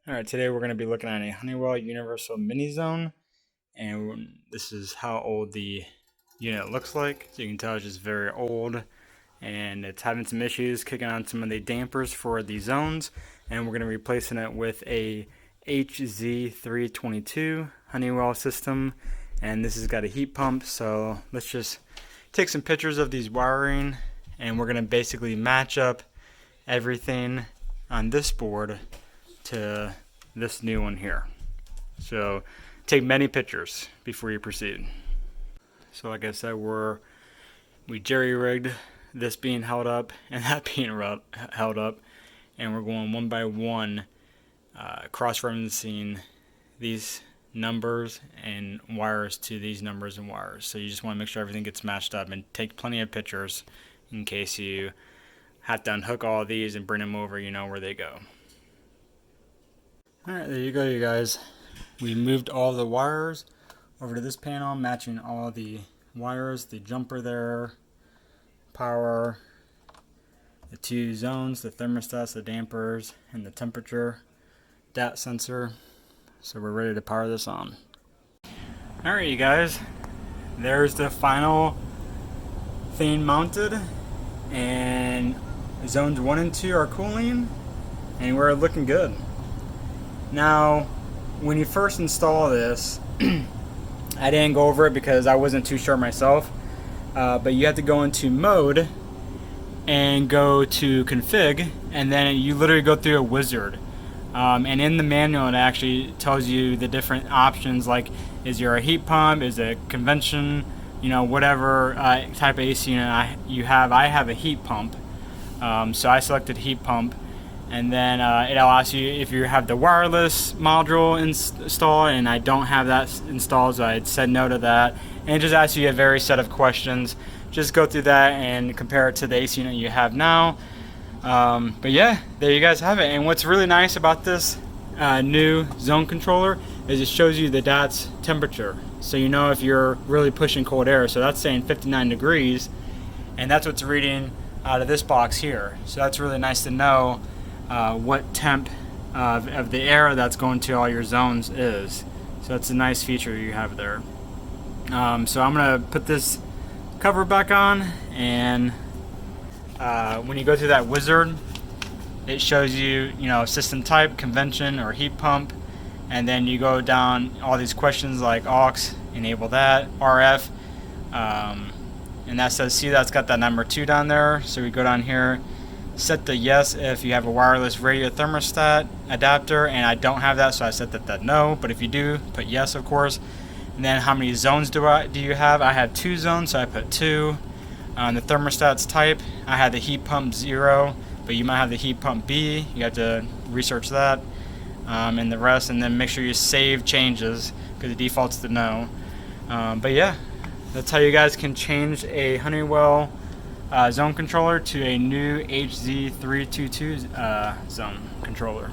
Alright, today we're going to be looking at a Honeywell Universal Mini Zone, and this is how old the unit looks like. So you can tell it's just very old, and it's having some issues kicking on some of the dampers for the zones, and we're going to be replacing it with a HZ322 Honeywell system, and this has got a heat pump. So let's just take some pictures of these wiring, and we're going to basically match up everything on this board to this new one here. So take many pictures before you proceed. So like I said, we jerry-rigged this being held up and that being held up, and we're going one by one, cross-referencing these numbers and wires to these numbers and wires. So you just want to make sure everything gets matched up, and take plenty of pictures in case you have to unhook all of these and bring them over, you know where they go. Alright, there you go, you guys. We moved all the wires over to this panel, matching all the wires, the jumper there, power, the two zones, the thermostats, the dampers, and the temperature DAT sensor. So we're ready to power this on. Alright, you guys, there's the final thing mounted, and zones 1 and 2 are cooling, and we're looking good. Now, when you first install this, I didn't go over it because I wasn't too sure myself, but you have to go into mode and go to config, and then you literally go through a wizard. And in the manual, it actually tells you the different options, like is there a heat pump, is it convention, you know, whatever type of AC unit you have. I have a heat pump, so I selected heat pump. And then it'll ask you if you have the wireless module installed, and I don't have that installed, so I said no to that. And it just asks you a various set of questions. Just go through that and compare it to the AC unit you have now. But yeah, there you guys have it. And what's really nice about this new zone controller is it shows you the DAT's temperature. So you know if you're really pushing cold air. So that's saying 59 degrees, and that's what's reading out of this box here. So that's really nice to know what temp of the air that's going to all your zones is. So that's a nice feature you have there. So I'm gonna put this cover back on, and when you go through that wizard, it shows you, system type, convention, or heat pump, and then you go down all these questions like aux, enable that, RF, and that says, see, that's got that number 2 down there. So we go down here, set the yes if you have a wireless radio thermostat adapter, and I don't have that, so I set that no. But if you do, put yes, of course. And then how many zones do you have? I have 2 zones, so I put 2. On the thermostat's type, I had the heat pump 0, but you might have the heat pump B. You have to research that, and the rest, and then make sure you save changes because the default's the no. But yeah, that's how you guys can change a Honeywell zone controller to a new HZ322 zone controller.